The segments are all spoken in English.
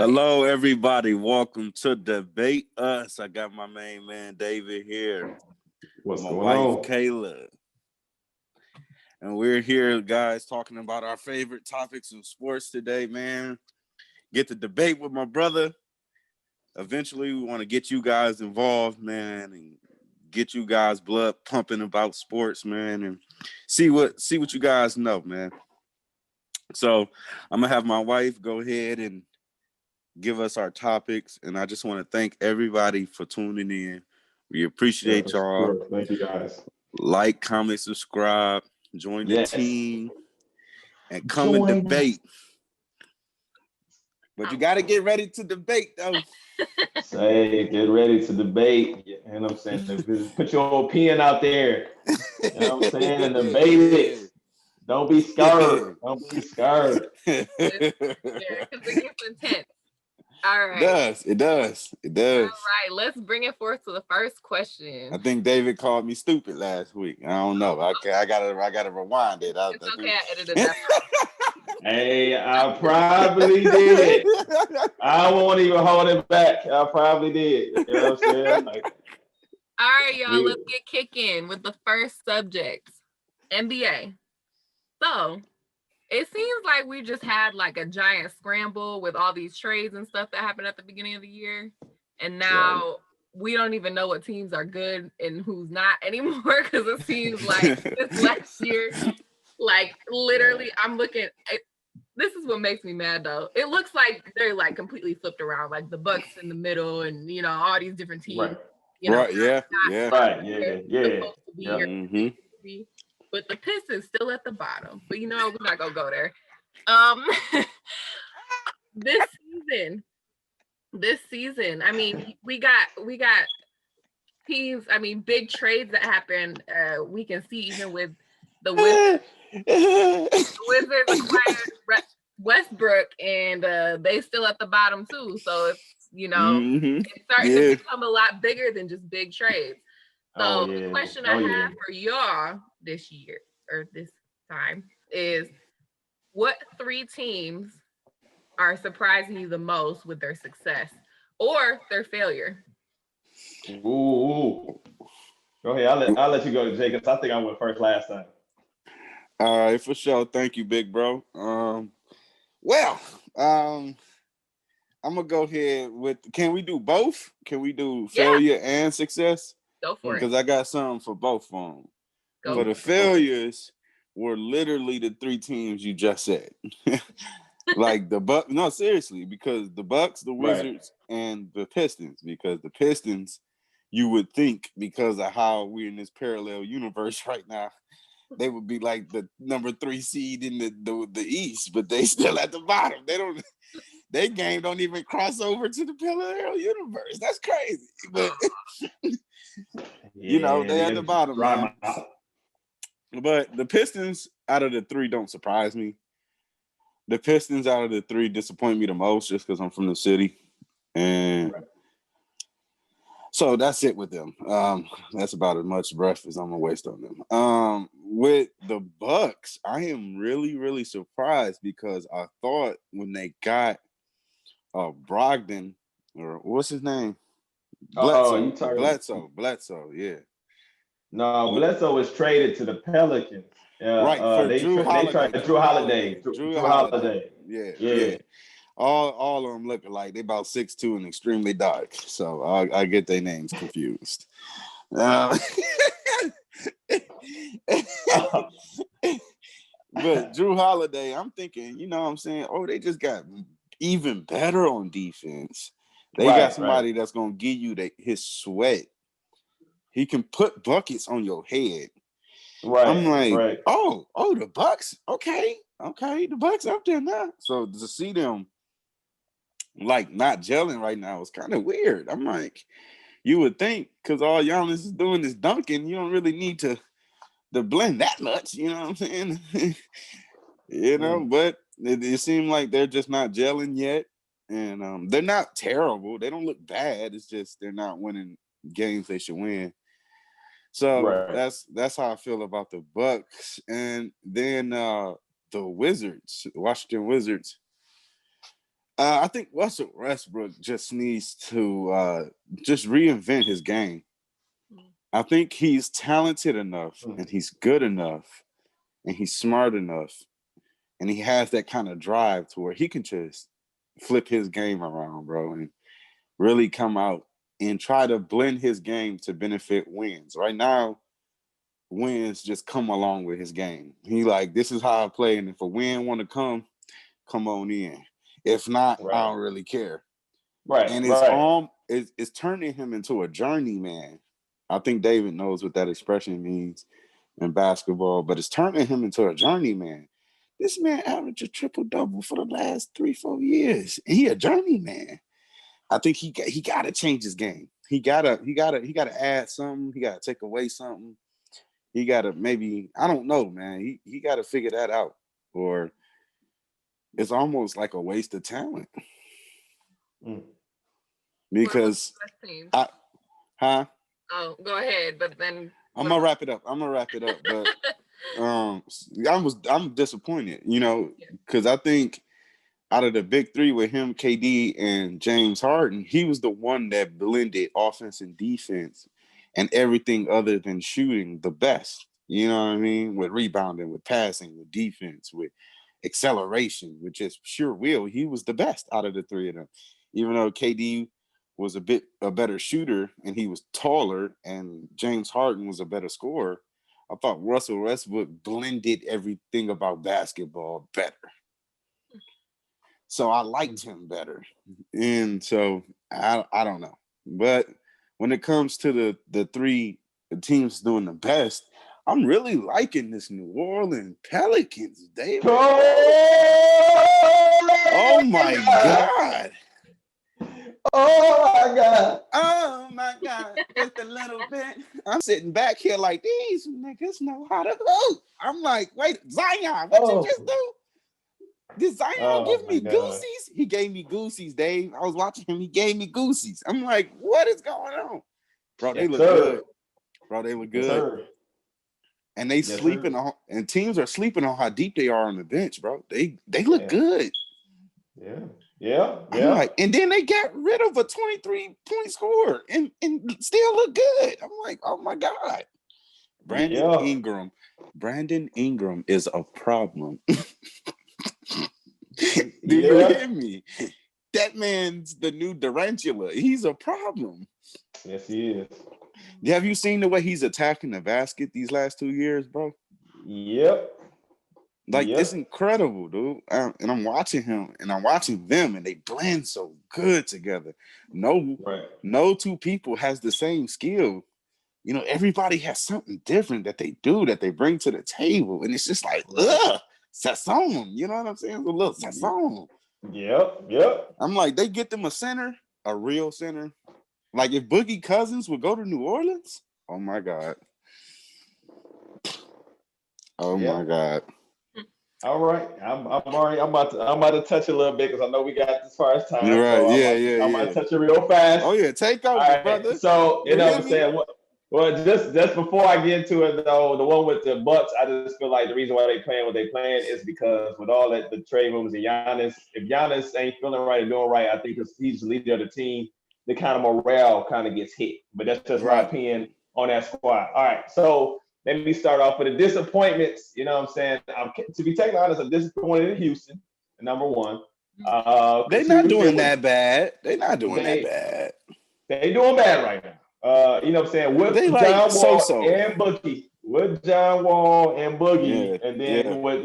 Hello, everybody. Welcome to Debate Us. I got my main man David here. What's my going wife on? Kayla. And we're here, guys, talking about our favorite topics in sports today, man. Get to debate with my brother. Eventually, we want to get you guys involved, man, and get you guys blood pumping about sports, man, and see what you guys know, man. So I'm gonna have my wife go ahead and give us our topics, and I just want to thank everybody for tuning in. We appreciate y'all. Sure. Thank you, guys. Like, comment, subscribe, join the team, and come and debate. But you got to get ready to debate, though. Say, get ready to debate. You know what I'm saying? Put your opinion out there. You know what I'm saying? And debate it. Don't be scared. Don't be scared. Because it gets intense. All right. It does. All right, let's bring it forth to the first question. I think David called me stupid last week. I don't know. I gotta rewind it. It's okay, I edited that. Hey, I probably did. I won't even hold it back. I probably did. You know what I'm saying? All right, y'all, let's get kicking with the first subject, NBA. So, it seems like we just had like a giant scramble with all these trades and stuff that happened at the beginning of the year. And now we don't even know what teams are good and who's not anymore, because it seems like this last year, like literally, I'm looking at, this is what makes me mad though. It looks like they're like completely flipped around, like the Bucks in the middle and, you know, all these different teams. Right. You know, yeah. But the Pistons still at the bottom. But you know, we're not gonna go there. This season, I mean, we got teams, I mean, big trades that happened. We can see even with the Wizards. The Wizards acquired Westbrook, and they still at the bottom too. So it's, you know, it's starting to become a lot bigger than just big trades. So the question I have for y'all this year or this time is, what three teams are surprising you the most with their success or their failure? Ooh. Go ahead. I'll let you go, Jay, because I think I went first last time. All right, for sure. Thank you, big bro. I'm gonna go ahead with. Can we do both? Can we do failure and success? Go for it. Because I got something for both of them. For the failures were literally the three teams you just said. Like the Bucks. No, seriously, because the Bucks, the Wizards, and the Pistons. Because the Pistons, you would think, because of how we're in this parallel universe right now, they would be like the number 3 seed in the East, but they still at the bottom. Their game don't even cross over to the parallel universe. That's crazy. But you know, they at the bottom, man. But the Pistons out of the three don't surprise me. The Pistons out of the three disappoint me the most just because I'm from the city. And so that's it with them. That's about as much breath as I'm gonna waste on them. With the Bucks, I am really, really surprised because I thought when they got Brogdon, or what's his name? Bledsoe, yeah. No, Bledsoe was traded to the Pelicans. For Drew Holiday. Drew Holiday. Yeah. All of them look alike. They about 6'2" and extremely dark. So I get their names confused. But Drew Holiday, I'm thinking, you know what I'm saying? Oh, they just got even better on defense. They got somebody that's going to give you his sweat. He can put buckets on your head. I'm like, oh, the Bucks. Okay, the Bucks up there now. So to see them like not gelling right now is kind of weird. I'm like, you would think because all Giannis is doing is dunking, you don't really need to blend that much. You know what I'm saying? You know, but it seems like they're just not gelling yet, and they're not terrible. They don't look bad. It's just they're not winning games they should win. So that's how I feel about the Bucks. And then the Wizards, Washington Wizards. I think Russell Westbrook just needs to just reinvent his game. I think he's talented enough and he's good enough and he's smart enough and he has that kind of drive to where he can just flip his game around, bro, and really come out and try to blend his game to benefit wins. Right now, wins just come along with his game. He like, this is how I play, and if a win want to come on in. If not, I don't really care. Right. And it's turning him into a journeyman. I think David knows what that expression means in basketball, but it's turning him into a journeyman. This man averaged a triple-double for the last 3-4 years, and he a journeyman. I think he got to change his game. He gotta add something. He got to take away something. He got to maybe, I don't know, man. He got to figure that out, or it's almost like a waste of talent. Because Oh, go ahead, but then I'm gonna wrap it up. But I'm disappointed, because I think out of the big three with him, KD, and James Harden, he was the one that blended offense and defense and everything other than shooting the best. You know what I mean? With rebounding, with passing, with defense, with acceleration, with just pure will. He was the best out of the three of them. Even though KD was a better shooter and he was taller, and James Harden was a better scorer, I thought Russell Westbrook blended everything about basketball better. So I liked him better. And so I don't know. But when it comes to the three teams doing the best, I'm really liking this New Orleans Pelicans, David. Oh my God. Oh my God. Just a little bit. I'm sitting back here like, these niggas know how to hoop. I'm like, wait, Zion, what you just do? Did Zion give me goosies? He gave me goosies, Dave. I was watching him. He gave me goosies. I'm like, what is going on? Bro, they look good. Bro, they look good. And they sleeping on, and teams are sleeping on how deep they are on the bench, bro. They look good. Yeah. Like, and then they got rid of a 23-point scorer and still look good. I'm like, oh my God. Brandon Ingram is a problem. Do you hear me? That man's the new Durantula. He's a problem. Yes, he is. Have you seen the way he's attacking the basket these last 2 years, bro? Yep. It's incredible, dude. And I'm watching him and I'm watching them, and they blend so good together. No two people has the same skill. Everybody has something different that they do, that they bring to the table. And it's just like, Sasson. You know what I'm saying? It's a little Sasson. Yep. I'm like, they get them a center, a real center. Like if Boogie Cousins would go to New Orleans, oh my God. Oh my God. All right, I'm about to touch a little bit because I know we got as far as time. You're right. So I'm gonna touch it real fast. Oh yeah, take over, right, brother. So you know what I'm saying. Well, just before I get into it though, the one with the Bucks, I just feel like the reason why they playing what they playing is because with all that the trade rumors and Giannis, if Giannis ain't feeling right and doing right, I think because he's the leader of the team, the kind of morale kind of gets hit. But that's just my opinion on that squad. All right, so. Let me start off with the disappointments. You know what I'm saying? To be technically honest, I'm disappointed in Houston, number one. They're not doing that bad. They're not doing that bad. They're doing bad right now. You know what I'm saying? With John Wall and Boogie. With John Wall and Boogie. And then with,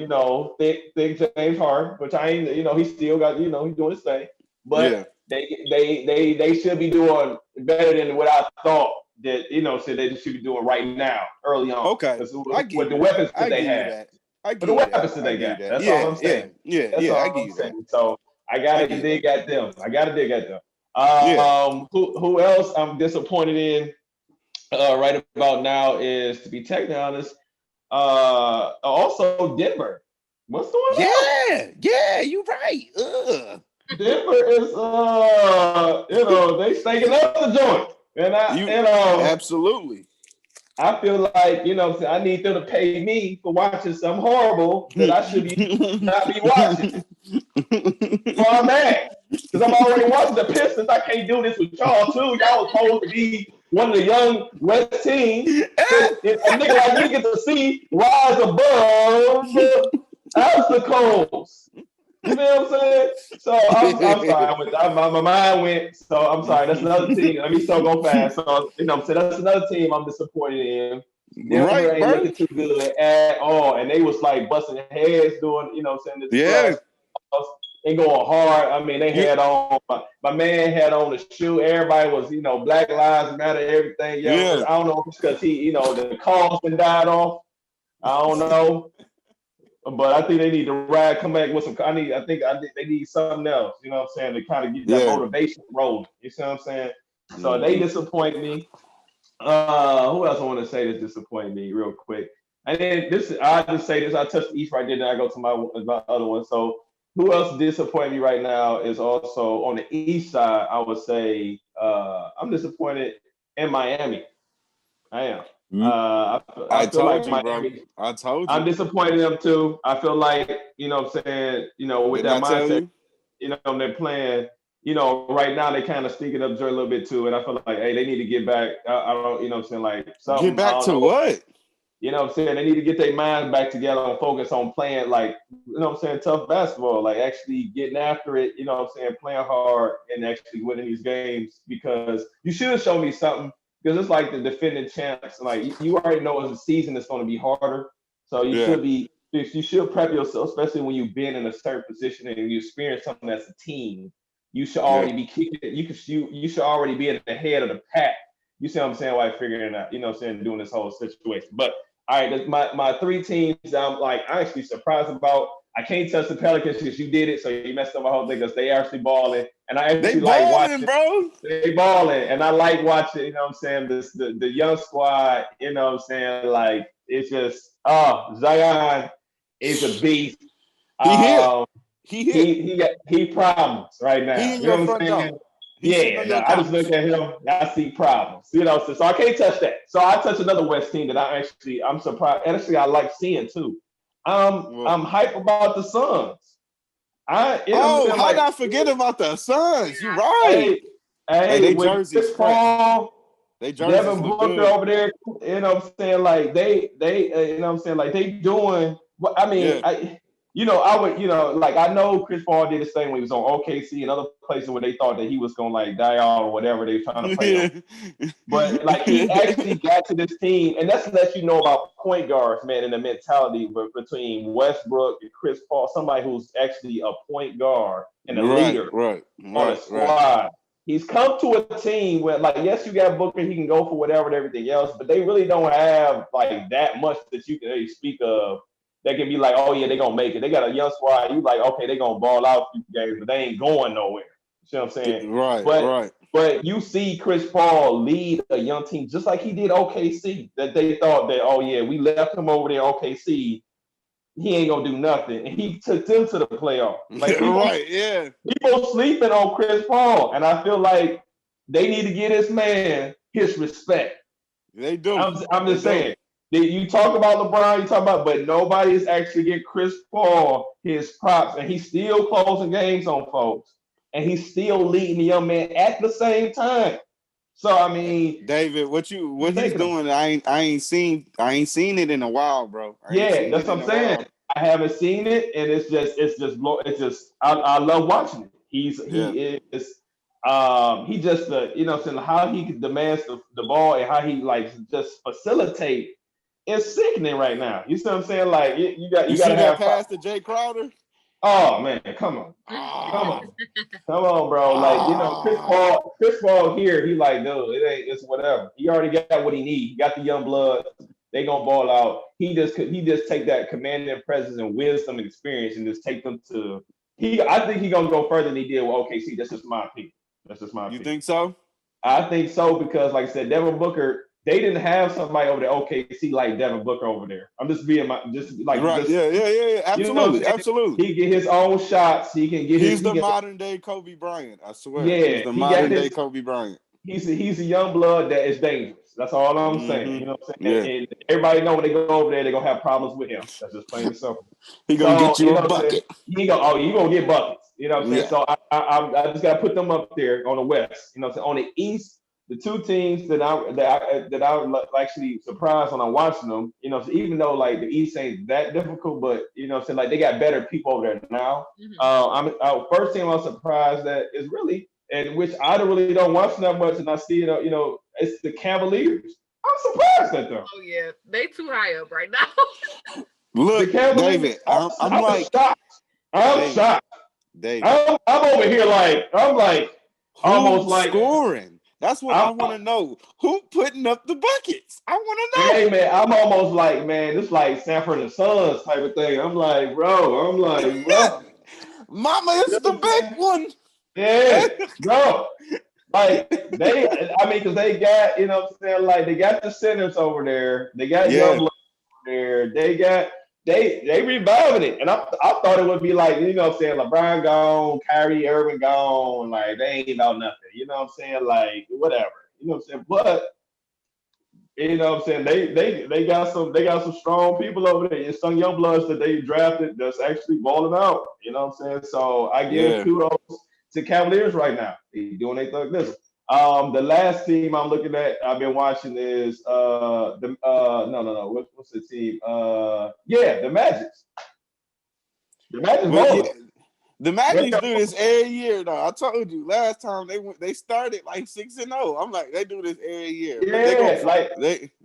thick James Harden, which I ain't, he still got, he's doing his thing. But they should be doing better than what I thought. That said they should be doing right now, early on. Okay, with the weapons that they have, with the weapons that they got. That's all I'm saying. I get you that. So I gotta dig at them. Who else I'm disappointed in right about now is, to be technically honest, also Denver. What's going on? Yeah, you're right. Denver is they stinking up the joint. And absolutely. I feel like, I need them to pay me for watching something horrible that I should not be watching. So I'm mad. Because I'm already watching the Pistons. I can't do this with y'all too. Y'all was supposed to be one of the young West teams. So a nigga like me get to see rise above the obstacles. You know what I'm saying? So I'm sorry. My mind went. So I'm sorry. That's another team. Let me still go fast. So that's another team I'm disappointed in. Denver ain't looking too good at all, and they was like busting heads doing. This and going hard. I mean, they had on my man had on the shoe. Everybody was, Black Lives Matter, everything. Yeah. I don't know if it's because the cause been died off. I don't know. But I think they need to come back with some. I think they need something else. You know what I'm saying? To kind of get that motivation rolling. You see what I'm saying? So they disappoint me. Who else I want to say that disappointed me real quick? And then I just say this. I touched the East right there. Then I go to my other one. So who else disappointed me right now is also on the East side. I would say I'm disappointed in Miami. I am. I feel like Miami. Bro. I told you. I'm disappointed in them too. I feel like, what I'm saying, with that mindset, they're playing, right now they kind of sneaking up Joy a little bit too. And I feel like, hey, they need to get back. I don't, what I'm saying, like something. Get back to what? You know what I'm saying? They need to get their minds back together and focus on playing like, tough basketball, like actually getting after it, playing hard and actually winning these games, because you should have shown me something. Because it's like the defending champs. Like you already know as a season it's going to be harder. So you should prep yourself, especially when you've been in a certain position and you experience something as a team. You should already be kicking it. You should already be at the head of the pack. You see what I'm saying? While figuring it out, doing this whole situation. But all right, my three teams I'm actually surprised about. I can't touch the Pelicans because you did it, so you messed up my whole thing because they actually balling. And I actually like watching, bro. They balling, and I like watching. The young squad. Like it's just Zion is a beast. He problems right now. He in your front door. I just look at him. I see problems. So I can't touch that. So I touch another West team that I'm surprised. Actually, I like seeing too. I'm hype about the Suns. How did I forget about the Suns? You're right. Hey, they with jerseys. Chris Paul, they jerseys Devin Booker over there. You know what I'm saying? Like they like they doing. I know Chris Paul did the same when he was on OKC and other places where they thought that he was gonna like die out or whatever they were trying to play on. But like he actually got to this team, and that's let you know about point guards, man, and the mentality between Westbrook and Chris Paul, somebody who's actually a point guard and a leader on a squad. Right. He's come to a team where, like, yes, you got Booker, he can go for whatever and everything else, but they really don't have like that much that you can speak of. They can be like, oh yeah, they're gonna make it. They got a young squad. You like, okay, they're gonna ball out a few games, but they ain't going nowhere. You see what I'm saying? Right. But you see Chris Paul lead a young team just like he did OKC. That they thought that, oh yeah, we left him over there OKC. He ain't gonna do nothing. And he took them to the playoffs. Like people sleeping on Chris Paul. And I feel like they need to give this man his respect. They do. I'm just saying. You talk about LeBron, but nobody is actually getting Chris Paul his props, and he's still closing games on folks, and he's still leading the young man at the same time. So I mean, David, what he's doing, I ain't seen it in a while, bro. That's what I'm saying. I haven't seen it, and it's just I love watching it. He is how he demands the ball and how he like just facilitate. It's sickening right now. You see what I'm saying? Like you got to have pass to Jay Crowder. Oh man, come on, bro. Like Chris Paul here. He like, dude, it's whatever. He already got what he needs. He got the young blood. They gonna ball out. He just take that commanding presence and wisdom and experience and just take them to. I think he gonna go further than he did with OKC. That's just my opinion. You think so? I think so because, like I said, Devin Booker. They didn't have somebody over there OKC like Devin Booker over there. I'm just being yeah. Absolutely, absolutely. He get his own shots. He can get. He's the modern day Kobe Bryant. I swear. Yeah, he's the modern day Kobe Bryant. he's a young blood that is dangerous. That's all I'm saying. You know what I'm saying? Yeah. And everybody know when they go over there, they're gonna have problems with him. That's just plain and simple. He gonna get you know a what I'm saying? bucket. You gonna get buckets. You know what I'm saying? Yeah. So I just gotta put them up there on the West. You know what I'm saying? On the East, the two teams that I was actually surprised when I'm watching them. You know, so even though like the East ain't that difficult, but you know what I'm saying, like they got better people over there now. First team I'm surprised that is really, and which I really don't watch that much, and I see it. You know, it's the Cavaliers. I'm surprised at them. Oh yeah, they too high up right now. Look, David, I'm like shocked. I'm shocked. David, I'm over here I'm like almost like scoring. That's what I want to know. Who putting up the buckets? I want to know. Hey man, I'm almost like, man, it's like Sanford and Sons type of thing. I'm like, bro. Mama is the big one. Yeah, bro. Like because they got, you know what I'm saying, like they got the centers over there, they got young blood over there, they reviving it. And I thought it would be like, you know what I'm saying, LeBron gone, Kyrie Irving gone, like they ain't about nothing. You know what I'm saying? Like whatever. You know what I'm saying? But you know what I'm saying, they got some strong people over there. It's some young bloods that they drafted that's actually balling out. You know what I'm saying? So I give kudos to Cavaliers right now. They doing their thing. Listen, the last team I'm looking at, I've been watching is what's the team? The Magic. The Magic. The Magic do this every year, though. I told you last time they started like 6-0. I'm like, they do this every year. Yeah,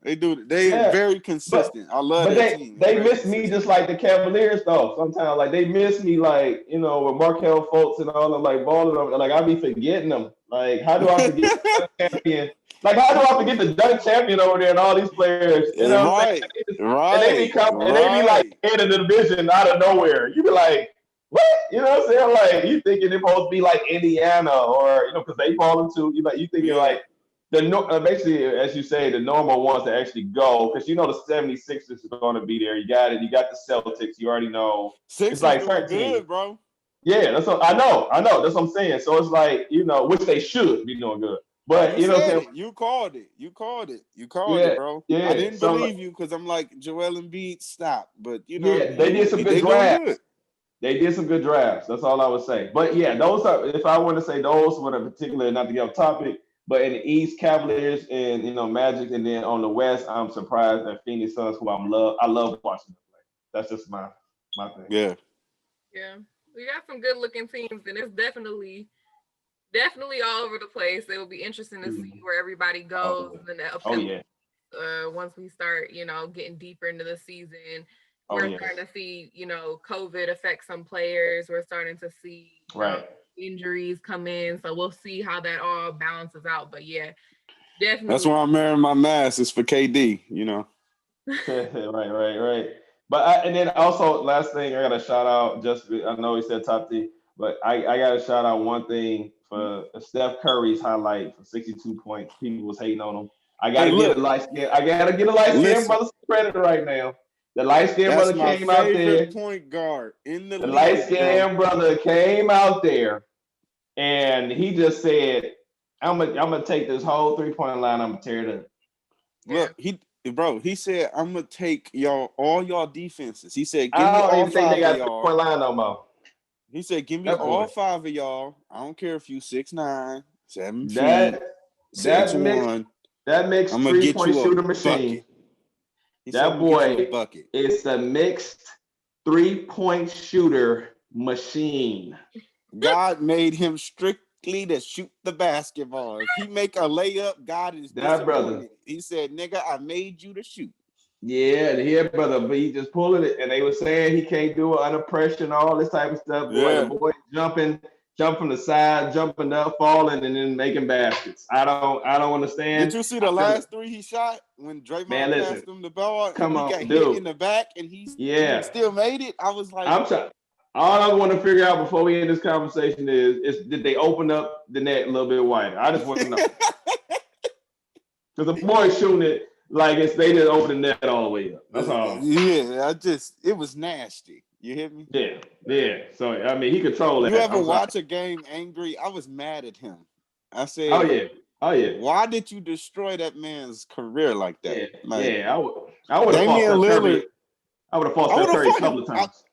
they do it. They're very consistent. I love that team. They miss me just like the Cavaliers, though. Sometimes, like they miss me, like you know, with Markelle Fultz and all them, like balling them. Like I be forgetting them. Like how do I forget the champion? Like how do I forget the dunk champion over there and all these players? You know what I'm saying? And they be like head of the division out of nowhere. You be like, what? You know what I'm saying? Like you thinking they're supposed to be like Indiana or you know because they fall into you thinking like basically as you say the normal ones that actually go because you know the 76ers is going to be there. You got it. You got the Celtics. You already know. It's like good, bro. Yeah, that's what I know. That's what I'm saying. So it's like you know which they should be doing good. But you know what I'm saying? You called it. You called it, bro. Yeah. I didn't believe you because I'm like Joel Embiid, stop. But you know, they did some good drafts. They did some good drafts. That's all I would say. But yeah, those are, if I want to say those were the particular, not to get off topic, but in the East, Cavaliers and you know Magic, and then on the West, I'm surprised at Phoenix Suns, who I love watching them play. That's just my thing. Yeah. Yeah, we got some good looking teams, and it's definitely all over the place. It will be interesting to see where everybody goes in the upcoming. Once we start, you know, getting deeper into the season. We're starting to see, you know, COVID affect some players. We're starting to see injuries come in. So we'll see how that all balances out. But yeah, definitely. That's why I'm wearing my mask. It's for KD, you know. Right. But and then also last thing I got to shout out. I know he said top 3, but I got to shout out one thing for Steph Curry's highlight for 62 points. People was hating on him. I got to get a light skin brother credit right now. The light-skinned brother came out there. Point guard in the light-skinned brother came out there, and he just said, "I'm gonna take this whole 3-point line. I'm gonna tear it up." Look, he said, "I'm gonna take all y'all defenses." He said, "Give me all 5 of y'all." 3-point line no more. He said, "Give me all 5 of y'all. I don't care if you 6'9", 7 feet, 6'1". That mixed 3-point shooter machine. That boy is a mixed 3-point shooter machine. God made him strictly to shoot the basketball. If he make a layup, God is that brother. He said, "Nigga, I made you to shoot." Yeah, brother, but he just pulling it, and they were saying he can't do it under pressure and all this type of stuff. Yeah. Boy, jump from the side, jumping up, falling, and then making baskets. I don't understand. Did you see the last 3 he shot when Draymond passed him the ball? Come on, got dude. hit in the back, and he still made it. I was like, all I want to figure out before we end this conversation is did they open up the net a little bit wider? I just want to know because the boy shooting it like they just open the net all the way up. That's all. Yeah, it was nasty. You hear me? Yeah. So I mean, he controlled that. You ever watch a game angry? I was mad at him. I said, "Oh yeah, Oh yeah. Why did you destroy that man's career like that? Yeah, Like, yeah. I would have fought Steph Curry. I would have fought Steph Curry a couple of times.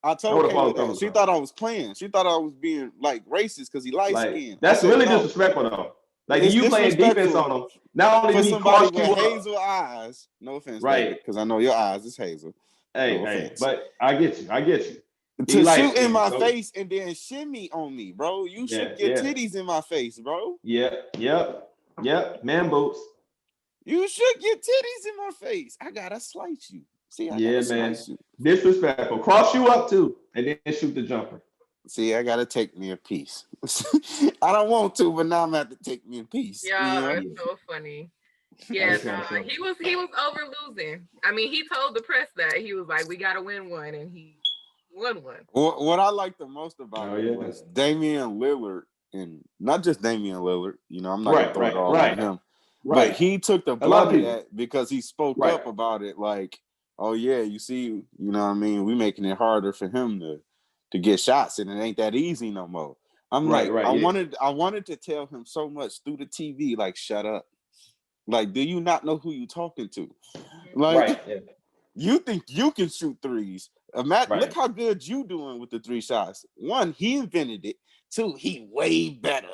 I told Kayla that. She thought I was playing. She thought I was being like racist because he light skinned. That's really disrespectful though. Like you playing defense on him. Not only for did he somebody cross you with hazel eyes. No offense, right? Because I know your eyes is hazel. Hey, but I get you. To shoot in my face and then shimmy on me, bro. You should get titties in my face, bro. Yep. Man boots. You should get titties in my face. I gotta slice you. See, I gotta slice you. Disrespectful. Cross you up too, and then shoot the jumper. See, I gotta take me a piece. I don't want to, but now I'm gonna have to take me a piece. Yeah, it's so funny. Yeah, he was over losing. I mean, he told the press that he was like, "We gotta win one," and he won one. What I liked the most about it was Damian Lillard, and not just Damian Lillard. You know, I'm not gonna throw it all on him, but he took the blunt of that because he spoke up about it. Like, oh yeah, you see, you know what I mean? We making it harder for him to get shots, and it ain't that easy no more. I'm I wanted to tell him so much through the TV, like, shut up. Like, do you not know who you talking to? Like, you think you can shoot threes. Look how good you doing with the 3 shots. 1, he invented it. 2, he way better.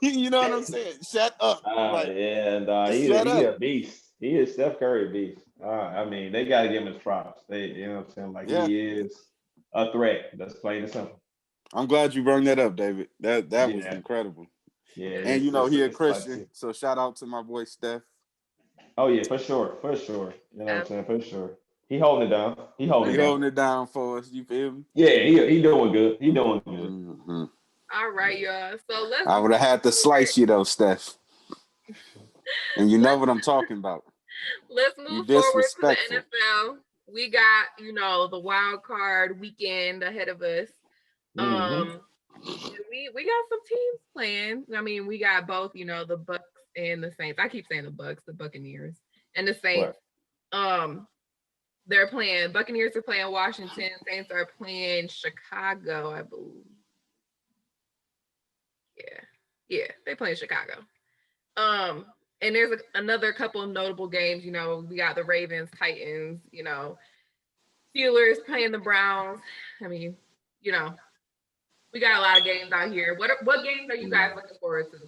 You know what I'm saying? Shut up. He a beast. He is Steph Curry beast. I mean, they got to give him his props. You know what I'm saying? Like, he is a threat. That's plain and simple. I'm glad you brought that up, David. That was incredible. Yeah, and you know he a Christian, so shout out to my boy Steph. Oh yeah, for sure. You know what I'm saying? For sure. He holding it down. He holding it down for us. You feel me? Yeah, he doing good. Mm-hmm. All right, y'all. So I would have had to slice you though, Steph. And you know what I'm talking about. Let's move forward to the NFL. We got, the wild card weekend ahead of us. We got some teams playing. I mean, we got both, the Bucks and the Saints. I keep saying the Bucks, the Buccaneers, and the Saints. What? They're playing. Buccaneers are playing Washington. Saints are playing Chicago, I believe. Yeah, they playing Chicago. And there's another couple of notable games. We got the Ravens, Titans. Steelers playing the Browns. I mean, we got a lot of games out here. What games are you guys looking forward to?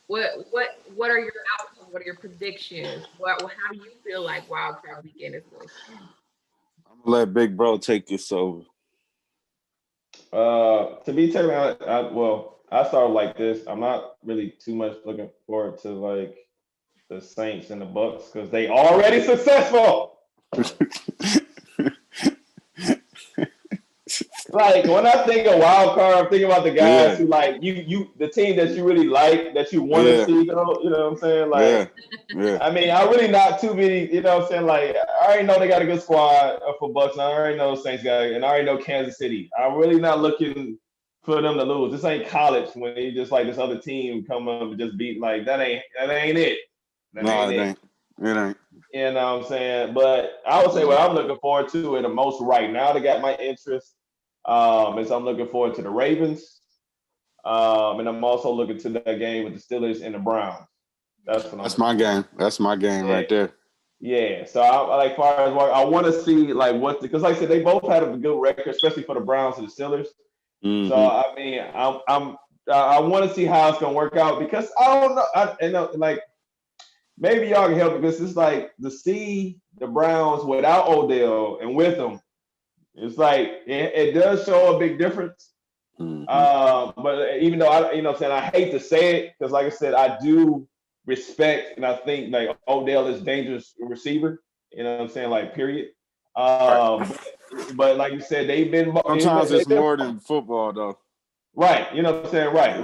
What are your outcomes? What are your predictions? How do you feel like Wild Card Weekend is going? I'm gonna let Big Bro take this over. To be totally honest, I started like this. I'm not really too much looking forward to like the Saints and the Bucks because they already successful. Like when I think of wild card, I'm thinking about the guys who like you the team that you really like, that you want to see go. You know what I'm saying? Like, I mean, I really not too many. You know what I'm saying? Like, I already know they got a good squad for Bucks. And I already know Saints got it, and I already know Kansas City. I'm really not looking for them to lose. This ain't college when they just like this other team come up and just beat. Like that ain't it. It ain't. You know what I'm saying? But I would say what I'm looking forward to the most right now to get my interest. Is I'm looking forward to the Ravens, and I'm also looking to that game with the Steelers and the Browns. That's my game. That's my game right there. Yeah. So I want to see like because like I said, they both had a good record, especially for the Browns and the Steelers. Mm-hmm. So I mean, I want to see how it's gonna work out because I don't know. Like maybe y'all can help because it's like to see the Browns without Odell and with them. It's like it does show a big difference. Mm-hmm. But even though I hate to say it because, like I said, I do respect and I think like Odell is a dangerous receiver. You know what I'm saying? Like, period. But like you said, they've been. Sometimes it's more than football, though. Right. You know what I'm saying? Right.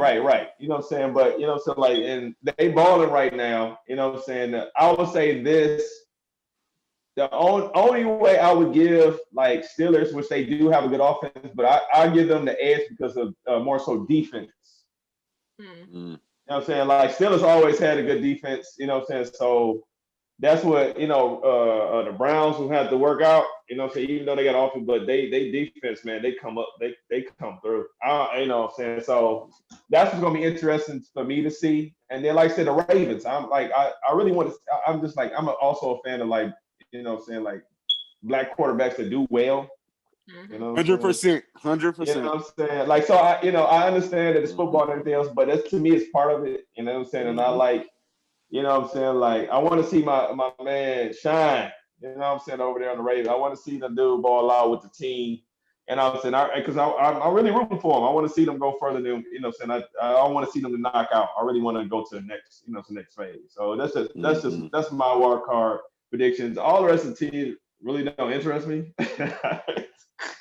You know what I'm saying? But you know what I'm saying? Like, and they balling right now. You know what I'm saying? I would say this. The only way I would give like Steelers, which they do have a good offense, but I give them the edge because of more so defense. Mm-hmm. You know what I'm saying? Like Steelers always had a good defense, you know what I'm saying? So that's what the Browns who have to work out. So even though they got offense, but they defense, man, they come up, they come through. What I'm saying. So that's what's gonna be interesting for me to see. And then, like I said, the Ravens. I'm like, I really want to. I'm just like, also a fan of like, what I'm saying, like black quarterbacks that do well. You know, 100%, 100%. You know what I'm saying? Like, so I understand that it's football and everything else, but that's to me it's part of it. You know what I'm saying? And I like. You know what I'm saying? Like, I want to see my man shine. You know what I'm saying? Over there on the Ravens. I want to see the dude ball out with the team. And I'm saying, because I'm really rooting for them. I want to see them go further than, I want to see them to knock out. I really want to go to the next, to the next phase. So that's my wild card predictions. All the rest of the team really don't interest me.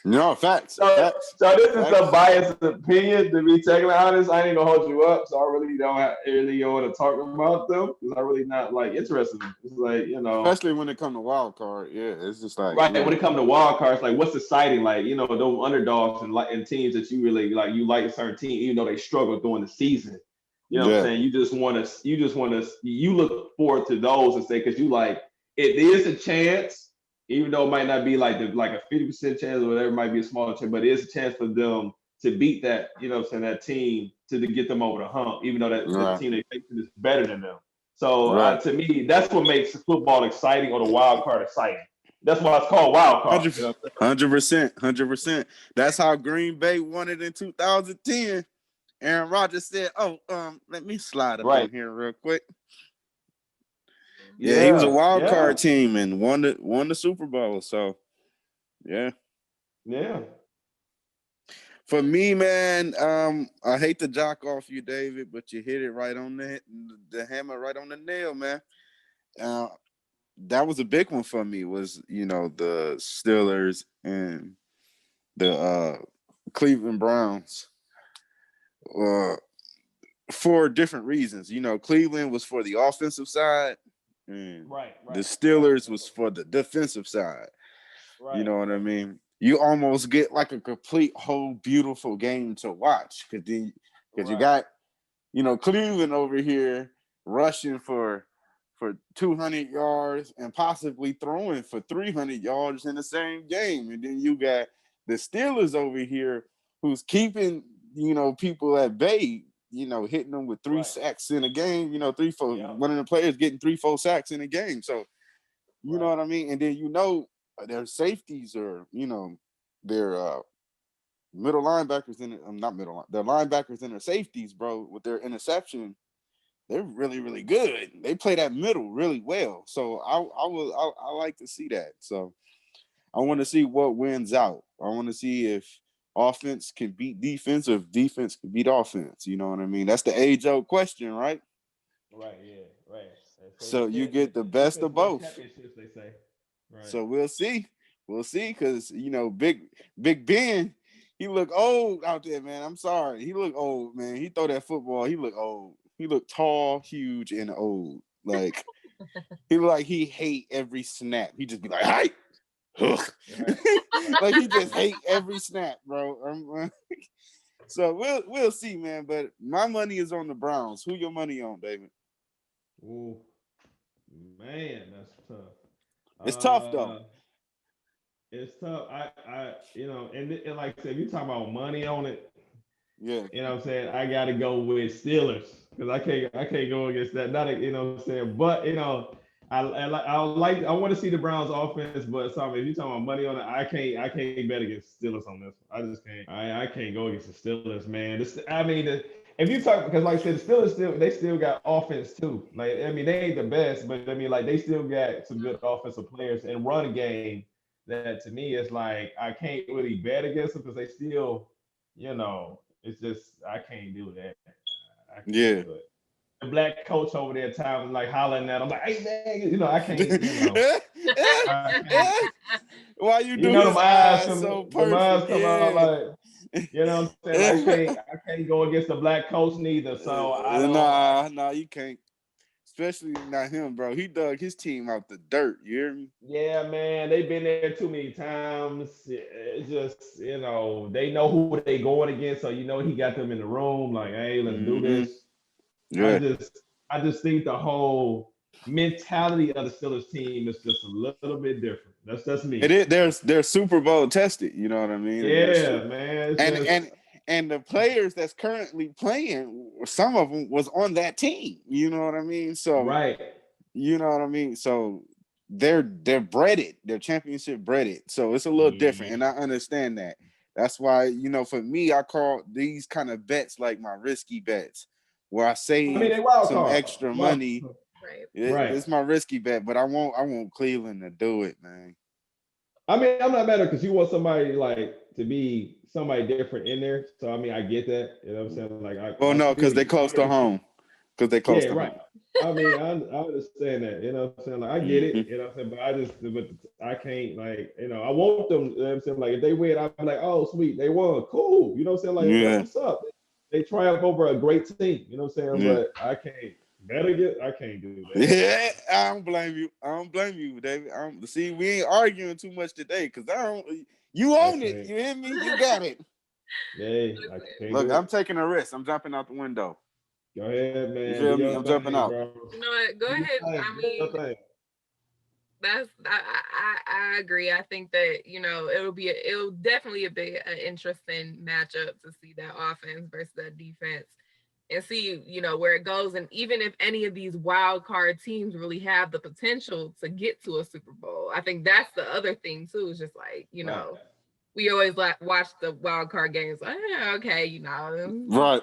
No, facts. So this is a biased opinion, to be technically honest. I ain't gonna hold you up, so I really don't want to talk about them because I'm really not like interested in them. It's like, especially when it comes to wild card, yeah, it's just like right. When it comes to wild cards, like what's exciting, like those underdogs and teams that you really like. You like a certain team, even though they struggle during the season. You know what I'm saying? You just want to. You look forward to those and say because you like it is a chance. Even though it might not be like a 50% chance or whatever, it might be a smaller chance, but it is a chance for them to beat that, that team to get them over the hump, even though that team they facing is better than them. So to me, that's what makes football exciting or the wild card exciting. That's why it's called wild card. 100%, 100%. That's how Green Bay won it in 2010. Aaron Rodgers said, let me slide up in here real quick. Yeah, he was a wild card team and won the Super Bowl. So, yeah. For me, man, I hate to jock off you, David, but you hit it right on the hammer, right on the nail, man. That was a big one for me. Was the Steelers and the Cleveland Browns. For different reasons, Cleveland was for the offensive side. The Steelers was for the defensive side. You know what I mean? You almost get like a complete whole beautiful game to watch because you got Cleveland over here rushing for 200 yards and possibly throwing for 300 yards in the same game, and then you got the Steelers over here who's keeping people at bay. Hitting them with 3 sacks in a game, 3-4, one of the players getting 3-4 sacks in a game. So, you know what I mean? And then, their safeties are, their middle linebackers their linebackers and their safeties, bro, with their interception, they're really, really good. They play that middle really well. So I like to see that. So I want to see what wins out. I want to see if offense can beat defense or if defense can beat offense. You know what I mean? That's the age-old question, right? Right, yeah, right. So you get the best of both. They say. Right. So we'll see. We'll see because, Big Ben, he look old out there, man. I'm sorry. He look old, man. He throw that football. He look old. He look tall, huge, and old. Like, he look like he hate every snap. He just be like, "Hi." Like he just hate every snap, bro. So we'll see, man. But my money is on the Browns. Who your money on, David? Ooh, man, that's tough. It's tough though. It's tough. And like I said, if you talk about money on it, yeah, you know what I'm saying, I gotta go with Steelers because I can't go against that. Not you know what I'm saying, but I want to see the Browns offense, but if you're talking about money on it, I can't bet against Steelers on this. I just can't. I can't go against the Steelers, man. If you talk, because like I said, the Steelers still got offense too. Like they ain't the best, but they still got some good offensive players and run game. That to me is like I can't really bet against them because they still, it's just I can't do that. I can't do it. The black coach over there at times like hollering at him like, "Hey man, I can't." Why you doing them eyes come, so perfect? The eyes come out like, what I'm saying? I can't go against the black coach neither. So nah, you can't. Especially not him, bro. He dug his team out the dirt. You hear me? Yeah, man. They've been there too many times. It's just, they know who they going against. So, he got them in the room like, hey, let's do this. Yeah. I just think the whole mentality of the Steelers team is just a little bit different. That's me. It is. They're Super Bowl tested. You know what I mean? Yeah, man. And the players that's currently playing, some of them was on that team. You know what I mean? So right. You know what I mean? So they're breaded. They're championship breaded. So it's a little different, and I understand that. That's why, for me, I call these kind of bets like my risky bets, where I save they wild some card. extra money. Right. It's my risky bet, but I want Cleveland to do it, man. I mean, I'm not mad at because you want somebody to be somebody different in there. So I mean, I get that. You know what I'm saying? No, because they close to home. Because they close to home. I mean, I understand that. You know what I'm saying? I get it. You know what I'm saying? But I can't I want them. You know what I'm saying? If they win, I'm like, oh sweet, they won, cool. You know what I'm saying? That's what's up. They triumph over a great team. You know what I'm saying? But I can't. I can't do that. Yeah, I don't blame you, David. See, we ain't arguing too much today because you own it. You hear me? You got it. Hey, look, I'm taking a risk. I'm jumping out the window. Go ahead, man. You feel me? I'm jumping out. Bro. You know what? Go ahead. I mean, I agree. I think that it'll definitely be an interesting matchup to see that offense versus that defense. And see, where it goes. And even if any of these wild card teams really have the potential to get to a Super Bowl, I think that's the other thing too. Is just we always watch the wild card games. Okay, right.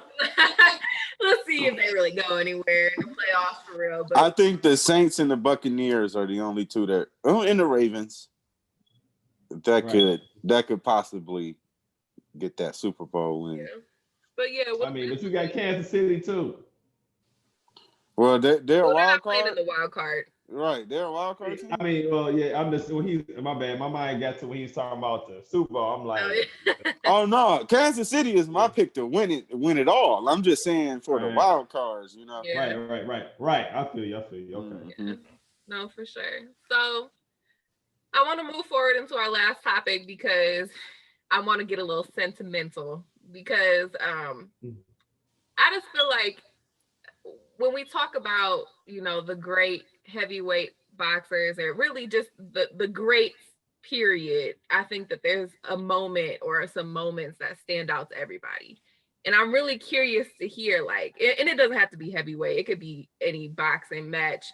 Let's see if they really go anywhere in the playoffs for real. But I think the Saints and the Buccaneers are the only two that. Oh, and the Ravens. That could possibly get that Super Bowl win. Yeah. But but you got Kansas City too. Well, they're a wild card. In the wild card. Right, they're a wild card team. I mean, I'm just my bad. My mind got to when he's talking about the Super Bowl. I'm like, oh no, Kansas City is my pick to win it all. I'm just saying for the wild cards, Yeah. Right. I feel you. Okay. Yeah. No, for sure. So I want to move forward into our last topic because I want to get a little sentimental. Because I just feel like when we talk about, the great heavyweight boxers or really just the great period, I think that there's a moment or some moments that stand out to everybody. And I'm really curious to hear and it doesn't have to be heavyweight. It could be any boxing match,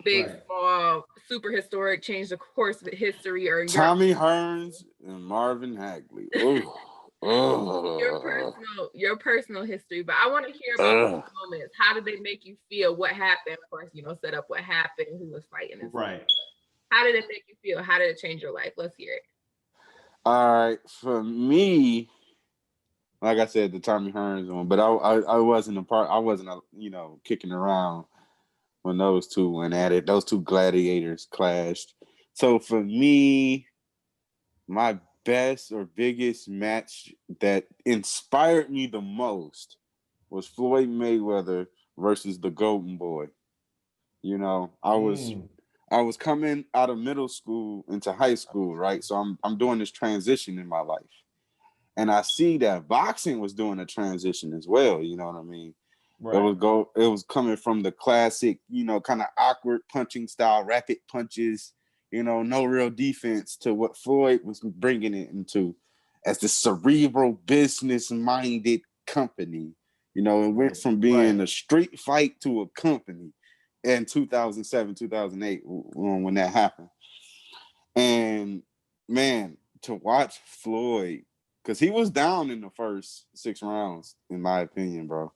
big, small, super historic, change the course of history or Tommy Hearns and Marvin Hagler. Ooh. Your personal history, but I want to hear about those moments. How did they make you feel? What happened? Of course, set up what happened, who was fighting. Right. How did it make you feel? How did it change your life? Let's hear it. All right, for me, like I said, the Tommy Hearns one, but I wasn't a part. I wasn't kicking around when those two went at it. Those two gladiators clashed. So for me, my best or biggest match that inspired me the most was Floyd Mayweather versus the Golden Boy. I was coming out of middle school into high school, right? So I'm doing this transition in my life. And I see that boxing was doing a transition as well, you know what I mean? Right. It was coming from the classic, kind of awkward punching style, rapid punches, no real defense, to what Floyd was bringing it into as the cerebral, business-minded company. It went from being a street fight to a company in 2007, 2008, when that happened. And, man, to watch Floyd, because he was down in the first 6 rounds, in my opinion, bro.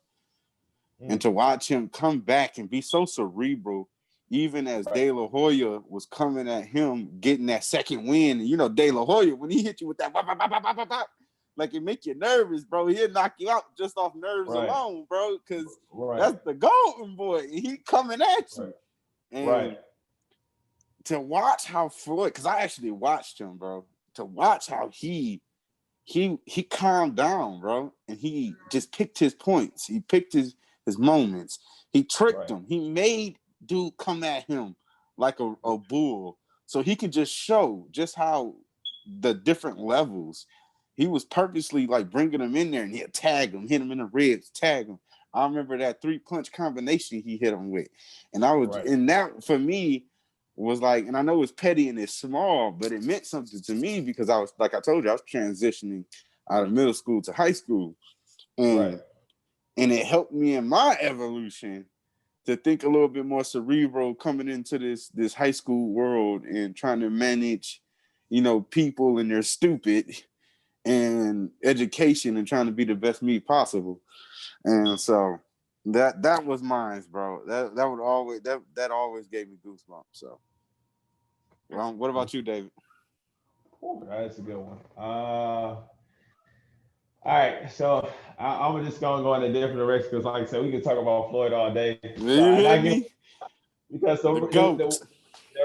And to watch him come back and be so cerebral, even as De La Hoya was coming at him, getting that second win. And De La Hoya, when he hit you with that, it make you nervous, bro. He'll knock you out just off nerves alone, bro, because that's the Golden Boy. He coming at you. And to watch how Floyd, because I actually watched him, bro, to watch how he calmed down, bro, and he just picked his points. He picked his moments. He tricked him. He made dude come at him like a bull, so he could just show just how the different levels. He was purposely bringing him in there, and he'd tag him, hit him in the ribs, tag him, I remember that 3-punch combination he hit him with. And I was, Right. and that for me was like, and I know it's petty and it's small, but it meant something to me because I was, like I told you, I was transitioning out of middle school to high school. And it helped me in my evolution to think a little bit more cerebral coming into this high school world and trying to manage, people and they're stupid and education and trying to be the best me possible. And so that was mine, bro. That would always that always gave me goosebumps. So what about you, David? That's a good one. All right, so I'm just gonna go in a different direction because, like I said, we can talk about Floyd all day. You hear me? Because the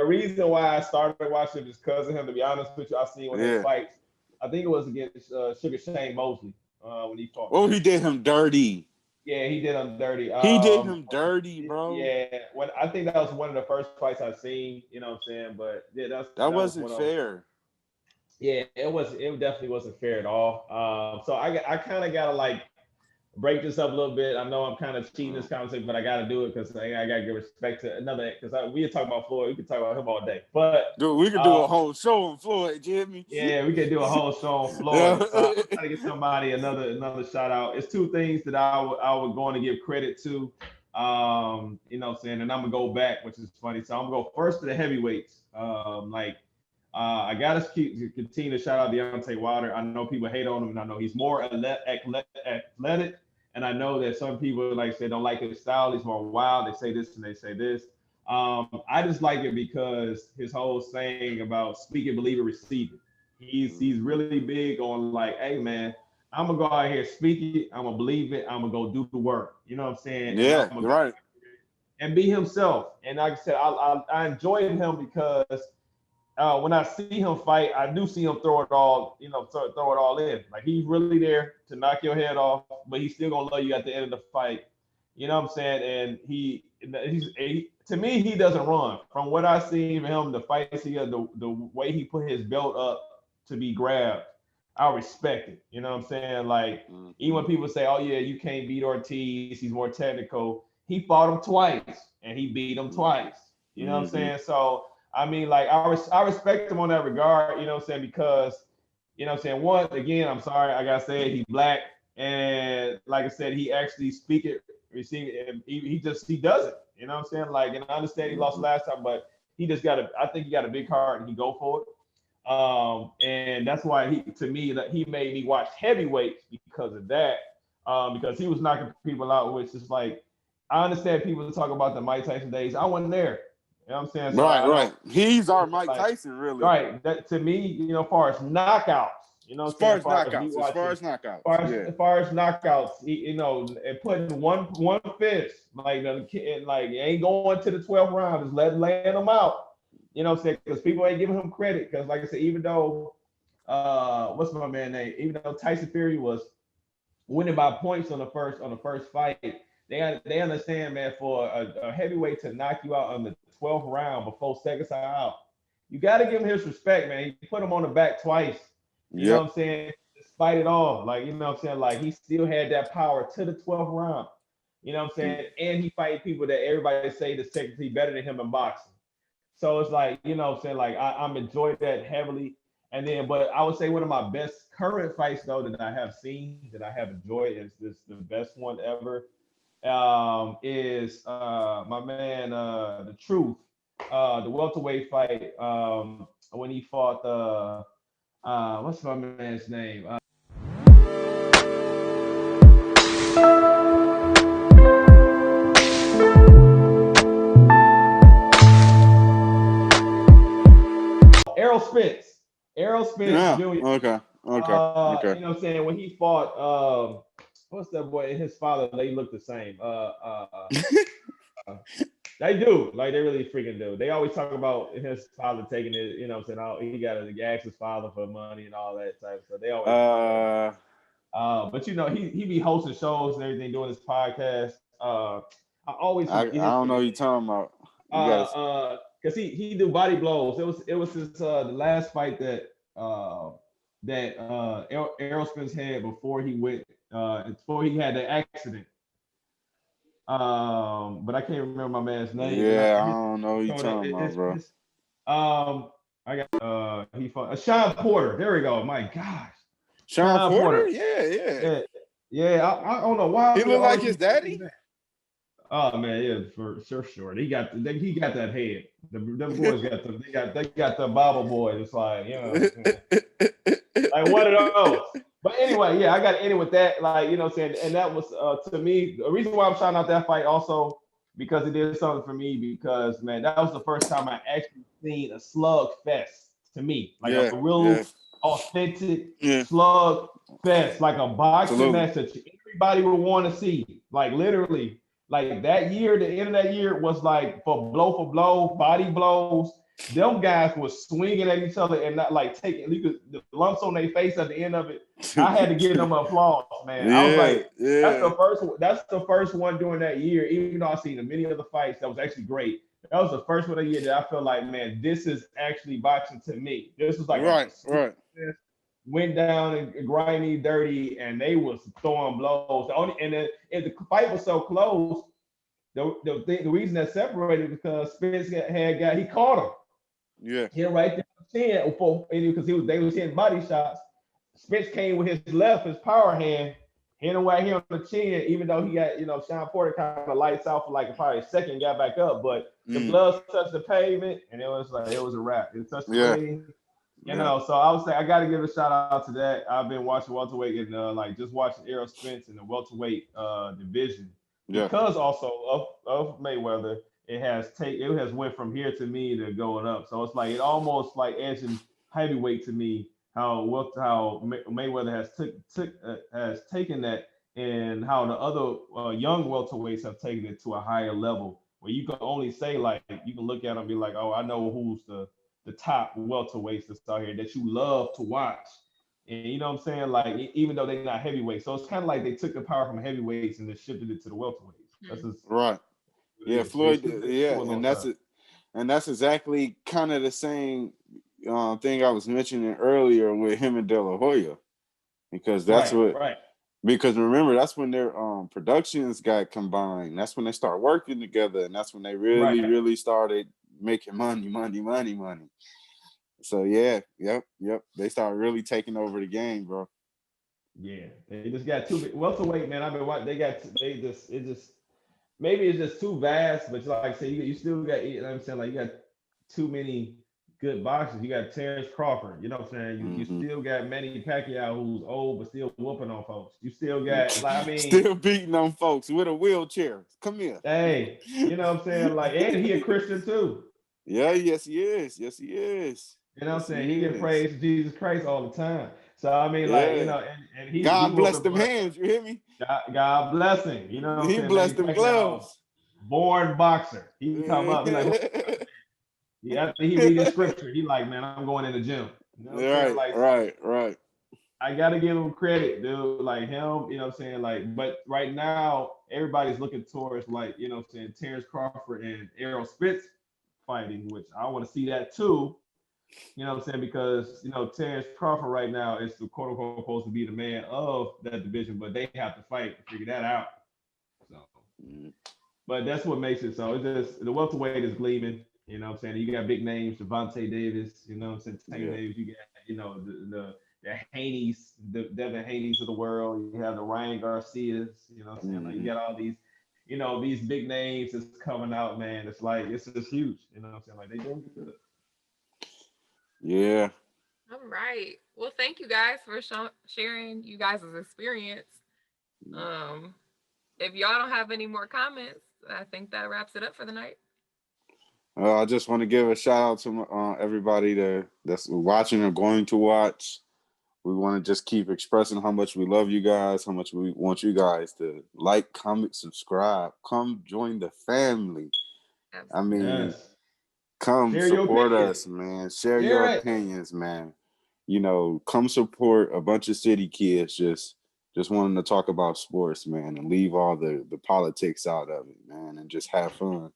reason why I started watching is because of him. To be honest with you, I seen one of his fights. I think it was against Sugar Shane Mosley when he fought. Oh, he did him dirty. Yeah, he did him dirty. He did him dirty, bro. Yeah, I think that was one of the first fights I've seen. You know what I'm saying? But yeah, that wasn't fair. Yeah, it definitely wasn't fair at all. So I kind of gotta like break this up a little bit. I know I'm kind of cheating this conversation, but I gotta do it because I gotta give respect to another. Because we talk about Floyd, we could talk about him all day. But dude, we could do a whole show on Floyd, Jimmy. Yeah, we could do a whole show on Floyd. I'm trying to get somebody another shout out. It's two things that I would going to give credit to. You know what I'm saying, and I'm gonna go back, which is funny. So I'm gonna go first to the heavyweights. I gotta continue to shout out Deontay Wilder. I know people hate on him, and I know he's more athletic. And I know that some people, like I said, don't like his style. He's more wild. They say this and they say this. I just like it because his whole saying about speak it, believe it, receive it. He's really big on like, hey man, I'm gonna go out here, speak it, I'm gonna believe it, I'm gonna go do the work. You know what I'm saying? Yeah, right. And be himself. And like I said, I enjoy him because when I see him fight, I do see him throw it all in. Like he's really there to knock your head off, but he's still gonna love you at the end of the fight. You know what I'm saying? And he to me, he doesn't run. From what I see of him, the fights the way he put his belt up to be grabbed, I respect it. You know what I'm saying? Like even when people say, "Oh yeah, you can't beat Ortiz, he's more technical," he fought him twice and he beat him twice. You know what I'm saying? So I mean, like I respect him on that regard. You know what I'm saying? Because you know what I'm saying. One, again, I'm sorry, I gotta say it, he's black, and like I said, he actually speak it, receive it, and he does it. You know what I'm saying? Like, and I understand he lost last time, but he just I think he got a big heart and he go for it. And that's why he made me watch heavyweights because of that. Because he was knocking people out, which is like, I understand people talk about the Mike Tyson days. I wasn't there. You know what I'm saying? So right. He's our Mike Tyson, really. Right. That to me, as far as knockouts, as far as knockouts, and putting one fist, like ain't going to the 12th round, just laying them out. You know what I'm saying? Because people ain't giving him credit. Because like I said, even though what's my man name? Even though Tyson Fury was winning by points on the first fight, they understand, man, for a heavyweight to knock you out on the 12th round before seconds are out, you got to give him his respect, man. He put him on the back twice. You know what I'm saying? Despite it all, like, you know what I'm saying? Like, he still had that power to the 12th round. You know what I'm saying? And he fight people that everybody say is technically better than him in boxing. So it's like, you know what I'm saying? Like, I'm enjoying that heavily. And then, but I would say one of my best current fights, though, that I have seen, that I have enjoyed, is the best one ever, is my man, The Truth, the welterweight fight, when he fought what's my man's name? Errol Spence. Jr. Okay. You know what I'm saying? When he fought, what's that boy? And his father, they look the same. They do. Like, they really freaking do. They always talk about his father taking it, you know what I'm saying? He got to ask his father for money and all that type. So they always but you know, he be hosting shows and everything, doing his podcast. I don't know who you're talking about. Because he do body blows. It was his the last fight that Errol Spence had before he went before he had the accident. But I can't remember my man's name. Yeah, I don't know who you talking about, bro. I got he fought Sean Porter. There we go. My gosh, Sean Porter? Yeah. I don't know why He look like his daddy. Oh man, yeah, for sure. He got that head. Them boys they got the Bible boy. It's like, like one of those. But anyway, yeah, I got to end it with that. Like, you know what I'm saying? And that was to me, the reason why I'm shouting out that fight also because it did something for me because man, that was the first time I actually seen a slug fest to me. Like a real authentic slug fest, like a boxing match that everybody would want to see. Like literally. Like that year, the end of that year was like for blow, body blows. Them guys was swinging at each other and not like taking the lumps on their face at the end of it. I had to give them applause, man. I was like, that's the first one during that year. Even though I seen many other fights, that was actually great. That was the first one of the year that I felt like, man, this is actually boxing to me. This was like right. Went down and grimy, dirty, and they was throwing blows. And the fight was so close. The reason that separated because Spence he caught him. Yeah. Hit right there on the chin because they was hitting body shots. Spence came with his left, his power hand, hit him right here on the chin. Even though he got Sean Porter kind of lights out for like probably a second, got back up, but the gloves touched the pavement, and it was a wrap. It touched the pavement. So I would say I got to give a shout out to that. I've been watching welterweight and just watching Errol Spence in the welterweight division because also of Mayweather. It has went from here to me to going up. So it's like it almost like edging heavyweight to me. How Mayweather has taken that and how the other young welterweights have taken it to a higher level where you can only say like you can look at them and be like, oh, I know who's the top welterweights that's out here that you love to watch. And you know what I'm saying? Like, even though they're not heavyweights. So it's kind of like they took the power from heavyweights and then shifted it to the welterweights. That's just, right. Yeah, Floyd. Yeah, and that's it. And that's exactly kind of the same thing I was mentioning earlier with him and De La Hoya. Because that's because remember, that's when their productions got combined. That's when they start working together. And that's when they really started making money. So yep. They start really taking over the game, bro. Yeah, they just got too big. Welterweight, man. I've been watching. Maybe it's just too vast. But like I said, you still got. You know what I'm saying? Like you got too many good boxers. You got Terrence Crawford. You know what I'm saying? You still got Manny Pacquiao, who's old but still whooping on folks. You still got still beating on folks with a wheelchair. Come here. Hey, you know what I'm saying? Like, and he a Christian too. Yeah, yes he is. You know what I'm saying? He get praise Jesus Christ all the time. So I mean, and he God bless them hands. You hear me? God bless him. You know what I'm saying? He blessed them gloves. Born boxer. He come up. He like, after he read his scripture, he like, man, I'm going in the gym. You know right. I gotta give him credit, dude. Like him, you know what I'm saying? Like, but right now, everybody's looking towards like, you know what I'm saying, Terrence Crawford and Errol Spence fighting, which I want to see that too. You know what I'm saying? Because, Terrence Crawford right now is the quote unquote supposed to be the man of that division, but they have to fight to figure that out. So, but that's what makes it so. It's just the welterweight is gleaming. You know what I'm saying? You got big names, Gervonta Davis, you know what I'm saying? Davis, you got, the Haney's, the Devin Haney's of the world. You have the Ryan Garcias, you know what I'm saying? Like you got all these, these big names that's coming out, man. It's like, it's just huge. You know what I'm saying? Like they doing good. Yeah. All right. Well, thank you guys for sharing you guys' experience. If y'all don't have any more comments, I think that wraps it up for the night. I just want to give a shout out to everybody that's watching or going to watch. We want to just keep expressing how much we love you guys, how much we want you guys to like, comment, subscribe. Come join the family. Absolutely. I mean, come support us, man. Share your opinions, man. Come support a bunch of city kids just wanting to talk about sports, man, and leave all the politics out of it, man, and just have fun.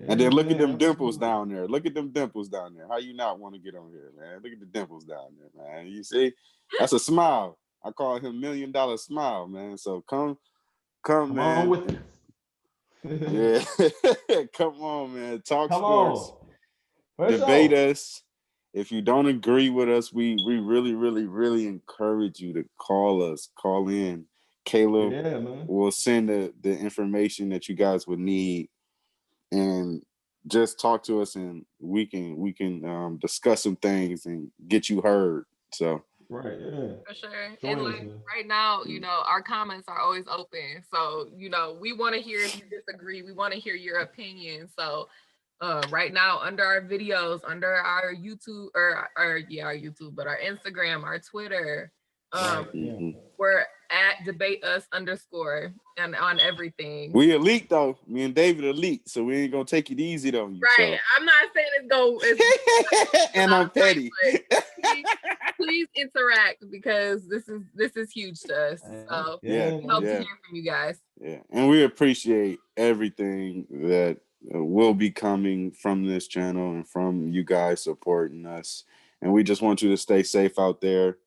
And then look at them dimples down there. How you not want to get on here, man? Look at the dimples down there, man. You see? That's a smile. I call him $1 Million Smile, man. So come man. On with it. Yeah. Come on, man. Talk Come sports. on. For Debate sure. us. If you don't agree with us, we really, really, really encourage you to call us. Call in. Caleb Yeah, man. will send the information that you guys would need, and just talk to us, and we can discuss some things and get you heard. So Right, yeah. For sure. And Join us, like man. right now, our comments are always open. So, we want to hear if you disagree. We want to hear your opinion. So right now under our videos, under our YouTube or our YouTube, but our Instagram, our Twitter, Right, yeah. we're at debate us _, and on everything. we elite though. Me and David elite, so we ain't gonna take it easy on you. Right. So. I'm not saying it's and I'm petty. Please interact, because this is huge to us. So yeah, we hope to hear from you guys. Yeah, and we appreciate everything that will be coming from this channel and from you guys supporting us. And we just want you to stay safe out there.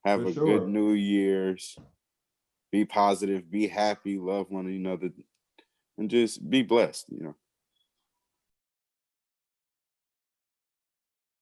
Have a good New Year's. Be positive, be happy, love one another, and just be blessed,